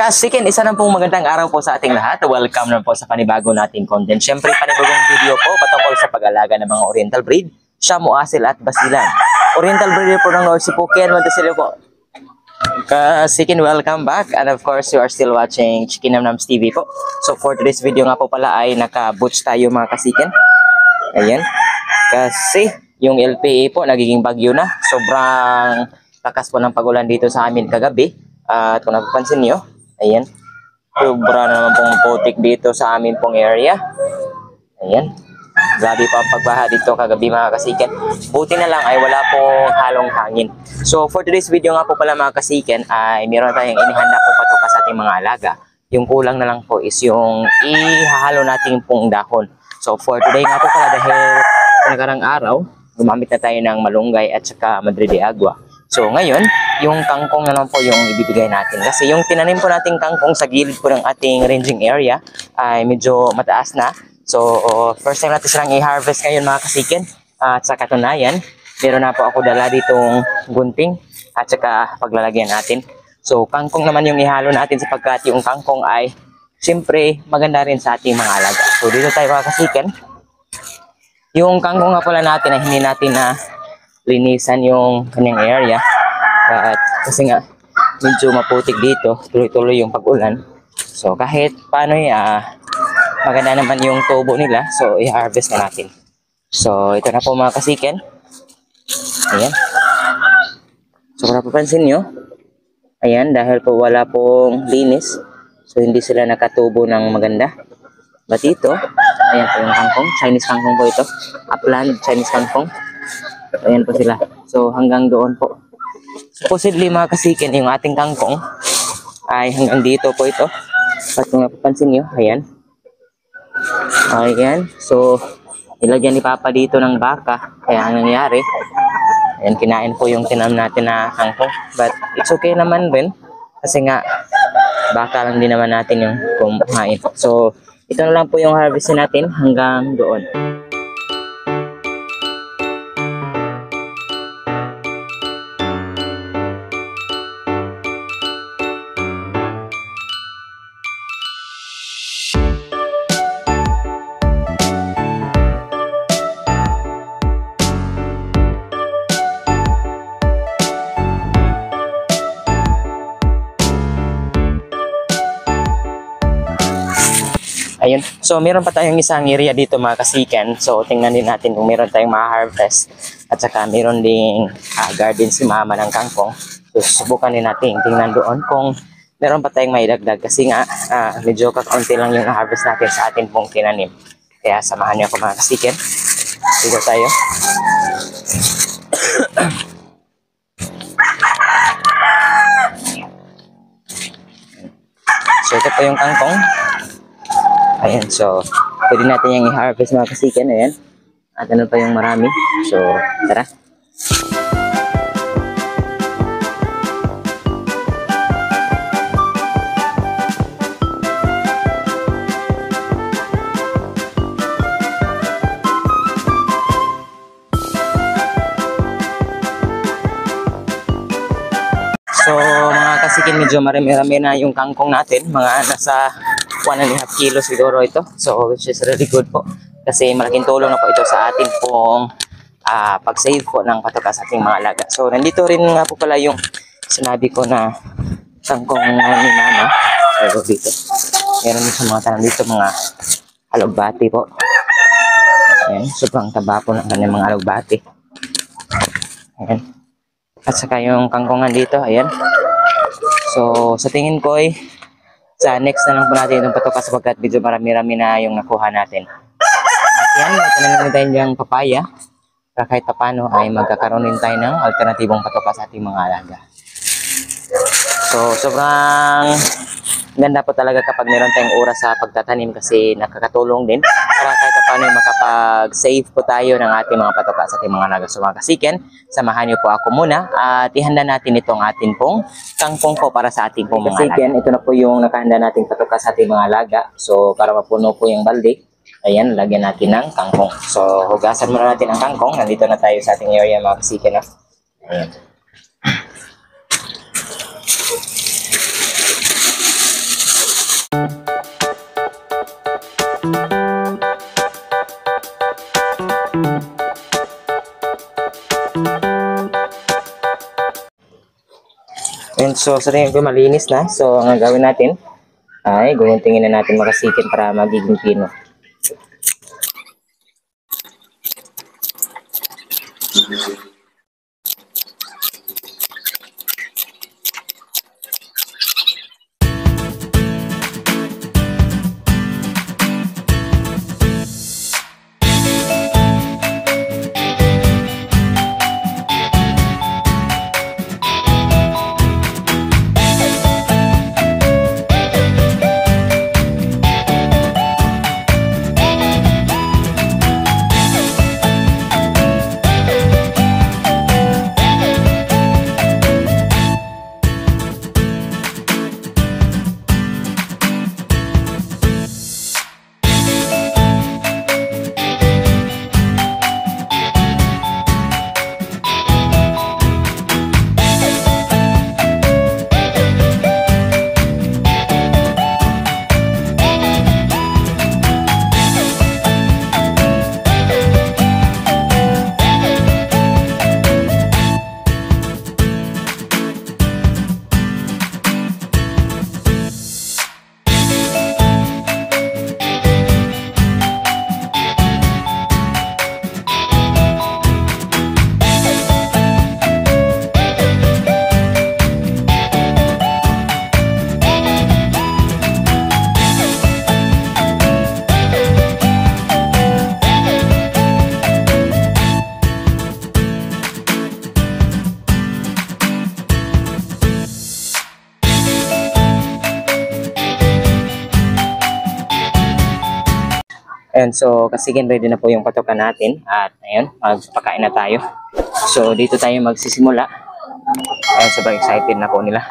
Kasikin, isa na pong magandang araw po sa ating lahat. Welcome na po sa panibago nating content. Siyempre, panibagong video po patungkol sa pag-alaga ng mga Oriental breed, Shamu Asil at Basilan. Oriental breeder po ng North Sipukian, Mantasilo po. Kasikin, welcome back. And of course, you are still watching Chicken Namnams TV po. So for today's video nga po pala ay naka-boots tayo mga kasikin. Ayan. Kasi yung LPA po nagiging bagyo na. Sobrang lakas po ng pagulan dito sa amin kagabi. At kung napapansin nyo, ayan. Sobra naman pong putik dito sa amin pong area. Ayan. Grabe pa ang pagbaha dito kagabi mga kasiken. Buti na lang ay wala pong halong hangin. So for today's video nga po pala mga kasiken ay meron tayong inihanda po patuka sa ating mga alaga. Yung kulang na lang po is yung ihahalo natin pong dahon. So for today nga po pala dahil sa nakarang araw, gumamit na tayo ng malunggay at saka madre de agua. So ngayon, yung kangkong na lang po yung ibibigay natin. Kasi yung tinanim po nating kangkong sa gilid po ng ating ranging area ay medyo mataas na. So first time natin silang i-harvest ngayon mga kasiken. At sa katunayan, meron na po ako dala ditong gunting at saka paglalagyan natin. So kangkong naman yung ihalo natin sapagkat yung kangkong ay siyempre maganda rin sa ating mga alaga. So dito tayo mga kasiken. Yung kangkong nga pala natin ay hindi natin na linisan yung kanyang area. At kasi nga medyo maputik dito, tuloy-tuloy yung pag-ulan. So kahit paano maganda naman yung tubo nila, so i-harvest na natin. So ito na po mga kasiken. Ayan. So kung napapansin nyo, ayan, dahil po wala pong linis, so hindi sila nakatubo ng maganda. But ito, ayan po yung kangkong, Chinese kangkong po ito. Upland Chinese kangkong. Ayan po sila. So hanggang doon po. Supposedly mga kasiken, yung ating kangkong ay hanggang dito po ito. At kung napapansin nyo, ayan. Ayan. So nilagyan ni Papa dito ng baka. Kaya ang nangyari, ayan, kinain po yung tinam natin na kangkong. But it's okay naman rin. Kasi nga, baka lang din naman natin yung kumain. So ito na lang po yung harvestin natin hanggang doon. Ayun. So, meron pa tayong isang area dito mga kasiken. So, tingnan din natin kung meron tayong ma-harvest. At saka meron ding garden si mama ng kangkong. So, subukan din natin. Tingnan doon kung meron pa tayong maidagdag. Kasi nga, medyo kakaunti lang yung na-harvest natin sa atin pong tinanim. Kaya samahan niyo ako mga kasiken. Dito tayo. So, ito po yung kangkong. Ayan, so pwede natin yung i-harvest mga kasiken, ayan. At ano pa yung marami. So, tara. So, mga kasiken, medyo marami-rami na yung kangkong natin. Mga nasa 1.5 kilos siguro ito. So, which is really good po. Kasi malaking tulong na po ito sa atin pong pag-save po ng patuka sa ating mga alaga. So, nandito rin nga po pala yung sinabi ko na kangkong ni mama. So, dito. Meron din sa mga tanong dito, mga alugbati po. Ayan, sobrang taba po ng kanyang mga alugbati. Ayan. At saka yung kangkongan dito, ayan. So, sa tingin ko ay sa next na lang po natin itong patuka sapagkat medyo marami-rami na yung nakuha natin. At yan, ito na naman tayo yung papaya. Kahit pa paano ay magkakaroon din tayo ng alternatibong patuka sa ating mga alaga. So, sobrang ganda po talaga kapag meron tayong oras sa pagtatanim kasi nakakatulong din para kahit paano makapag-save po tayo ng ating mga patuka sa ating mga alaga. So mga kasiken, samahan niyo po ako muna at ihanda natin itong ating pong kangkong po para sa ating pong mga alaga. Ito na po yung nakahanda nating patuka sa ating mga alaga. So para mapuno po yung balde, ayan, lagyan natin ng kangkong. So hugasan muna natin ang kangkong. Nandito na tayo sa ating area mga kasiken. Ayan. And so, sa tingin ko malinis na. So, ang gagawin natin ay guguntingin na natin makasikin para magiging pino. And so, kasi ready na po yung patokan natin. At ayun, magpakain na tayo. So, dito tayo magsisimula. Ayun, sobrang excited na po nila.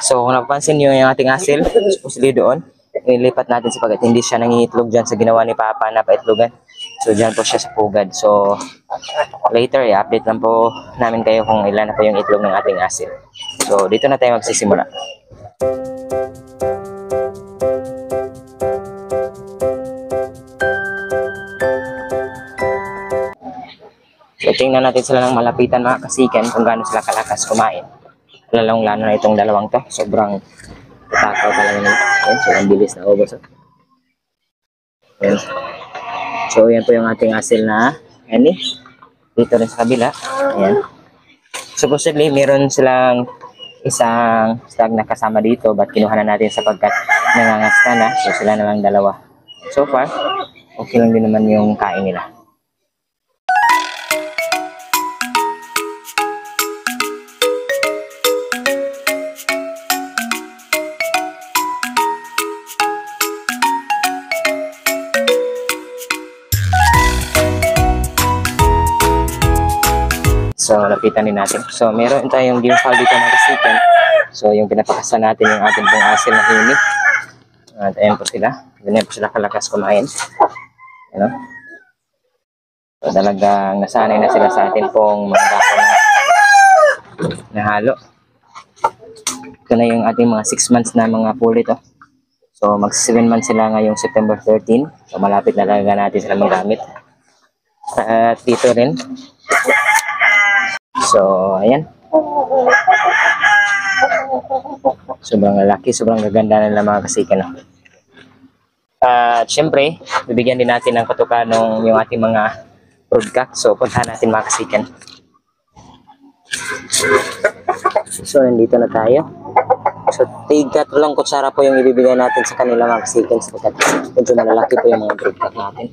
So, kung napapansin nyo yung ating asil, supposedly doon, nilipat natin sapagkat hindi siya nangingitlog dyan sa ginawa ni Papa na paitlogan. So, dyan po siya sa pugad. So, later, i-update lang po namin kayo kung ilan na po yung itlog ng ating asil. So, dito na tayo magsisimula. So, tingnan natin sila ng malapitan mga kasikan kung gaano sila kalakas kumain. Lalong-lalo na itong dalawang to. Sobrang takaw talaga nila. Ayan, so, ang bilis na ubos. Ayan. So, yan po yung ating asil na ani. Dito rin sa kabila. Ayan. Supposedly, meron silang isang stag na kasama dito. But kinuha na natin sapagkat nangangasta na. So, sila na lang dalawa. So far, okay lang din naman yung kain nila. So, lapitan din natin. So, meron tayong ginfal dito na kasikan. So, yung pinapakasan natin yung ating pong asil na hini. At ayan po sila. Ganyan po sila kalakas kumain. Ano? So, talagang nasanay na sila sa atin pong mga dahon na halo. Ito na yung ating mga 6 months na mga pulit. Oh. So, mag 7 months sila ngayong September 13. So, malapit na talaga natin sila magamit. At dito rin. So, ayan. Sobrang lalaki, sobrang gaganda nila mga kasikan. At syempre, bibigyan din natin ng patukan yung ating mga broodcock. So, puntahan natin mga kasikan. So, nandito na tayo. So, tiga 3 kutsara po yung ibibigay natin sa kanila mga kasikan. Sapagkat medyo malalaki po yung mga broodcock natin.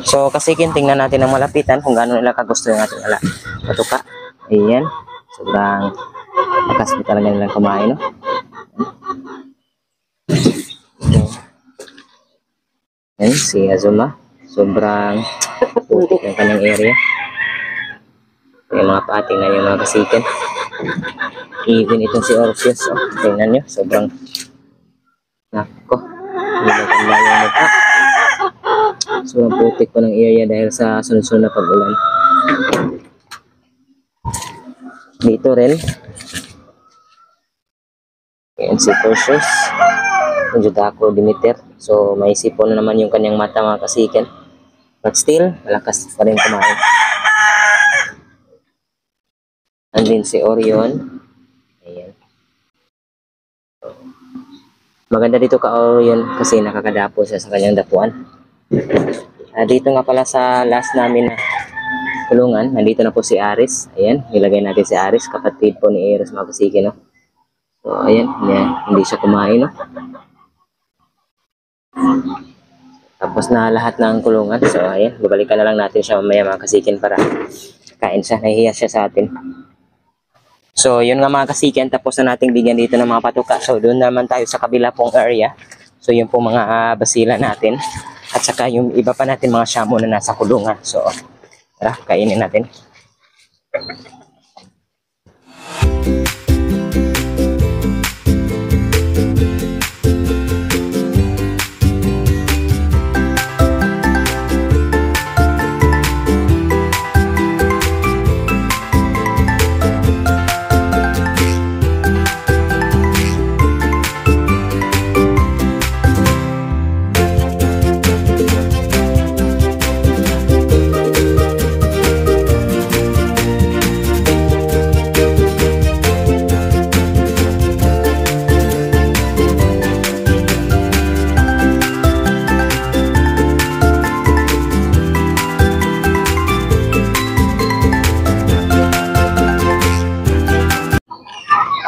So, kasikin, tingnan natin ang malapitan kung gaano nila kagusto yung ating patuka. Ayan. Sobrang lakas po talaga nilang kumain, no? Ayan, si Azuma. Sobrang putik ng kanyang area. Yung mga pating na yung mga kasikin. Even itong si Orpheus. Oh, tingnan nyo. Sobrang nako. Hindi maganda yung mukha. Sobrang putik po ng area dahil sa sunod-sunod na pag-ulan. Dito rin. Ayan si Precious. Medyo dako Demeter. So may sipon na naman yung kanyang mata mga kasiken. But still, malakas pa rin kumain. And then si Orion. Ayan. Maganda dito ka Orion kasi nakakadapo siya sa kanyang dapuan. Dito nga pala sa last namin na kulungan, nandito na po si Aris. Ayan, nilagay natin si Aris, kapatid po ni Eros mga kasiken, no? So, ayan, hindi siya kumain, no? Tapos na lahat ng kulungan. So, ayan, babalikan na lang natin siya mamaya mga kasiken para kain siya. Nahihiya siya sa atin. So, yun nga mga kasiken, tapos na nating bigyan dito ng mga patuka. So, doon naman tayo sa kabila pong area. So, yung pong mga basila natin. At saka yung iba pa natin mga shamo na nasa kulungan. So, tara, kainin natin.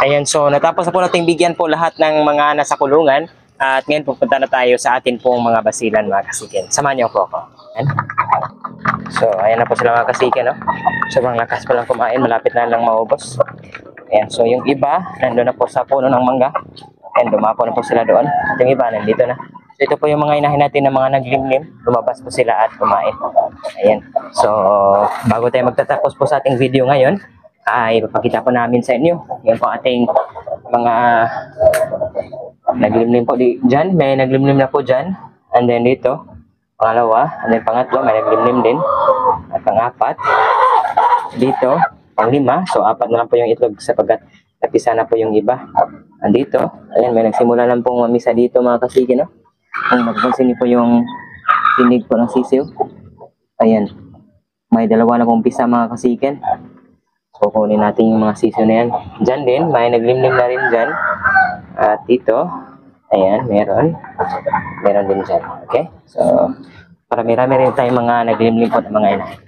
Ayan, so natapos na po nating bigyan po lahat ng mga nasa kulungan. At ngayon pupunta na tayo sa atin pong mga basilan mga kasiken. Samahan niyo po ako. Ayan. So, ayan na po sila mga kasiken, no? Sobrang lakas pa lang kumain, malapit na lang maubos. Ayan, so yung iba, nandun na po sa puno ng mangga. Ayan, dumapo na po sila doon. At yung iba, nandito na. So, ito po yung mga inahin natin na mga naglimlim. Lumabas po sila at kumain. Ayan. So, bago tayo magtatapos po sa ating video ngayon, ay ipapakita po namin sa inyo yung po ating mga naglimlim po dyan. May naglimlim na po dyan. And then dito, pangalawa. And then pangatlo, may naglimlim din. At pangapat, dito, panglima. So, apat na lang po yung itlog sapagkat napisa na po yung iba. And dito, ayan, may nagsimula lang pong mamisa dito mga kasiken, no? Kung magpansin niyo po yung tinig po ng sisiw. Ayan, may dalawa na pong pisa mga kasiken. So, kunin natin yung mga sisiw na yan. Diyan din, may naglimlim na rin dyan. At dito, ayan, meron. Meron din dyan. Okay? So, marami-rami rin tayong mga naglimlim po ng mga inahin.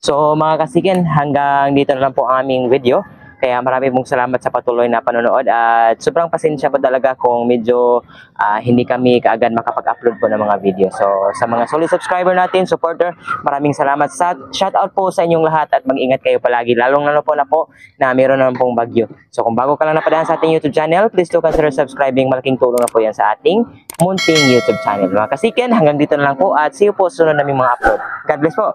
So, mga kasiken, hanggang dito na lang po ang aming video. Kaya marami pong salamat sa patuloy na panonood. At sobrang pasensya po talaga kung medyo hindi kami kaagad makapag-upload po ng mga video. So, sa mga solid subscriber natin, supporter, maraming salamat. Shoutout po sa inyong lahat at mag-ingat kayo palagi. Lalong-lalo po na meron naman pong bagyo. So, kung bago ka lang napadaan sa ating YouTube channel, please do consider subscribing. Malaking tulong na po yan sa ating munting YouTube channel. Mga kasiken, hanggang dito na lang po at see you po sa sunod naming mga upload. God bless po!